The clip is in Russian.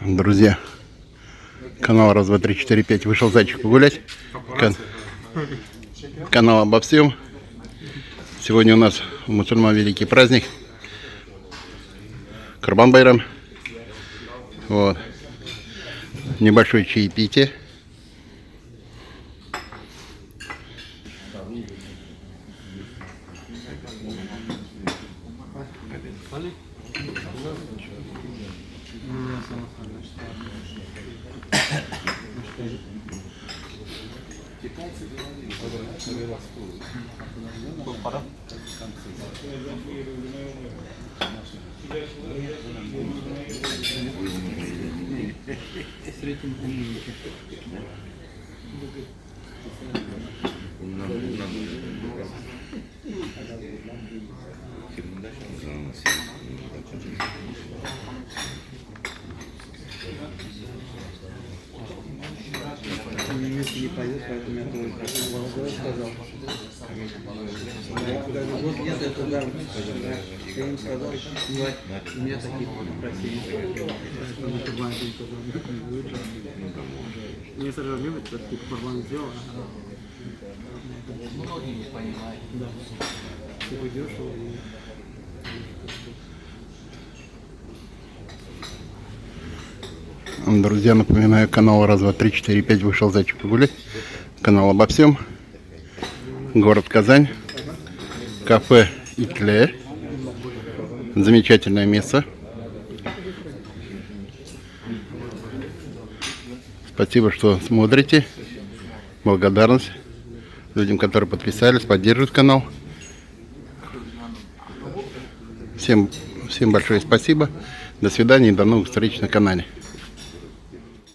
Друзья, канал раз, два, три, четыре, пять. Вышел зайчик погулять. Канал обо всем. Сегодня у нас у мусульман великий праздник. Курбан-байрам. Вот. Небольшое чаепитие. Не пойдет, поэтому я тоже сказал. Вот я это да, я им сказал, у меня такие просили. Мне сразу любят, что ты Курбан сделал. Многие не понимают. Да. Ты пойдешь и... Друзья, напоминаю, канал раз, два, три, четыре, пять. Вышел зайчик погулять. Канал обо всем. Город Казань. Кафе Итле. Замечательное место. Спасибо, что смотрите. Благодарность людям, которые подписались, поддерживают канал. Всем большое спасибо. До свидания и до новых встреч на канале.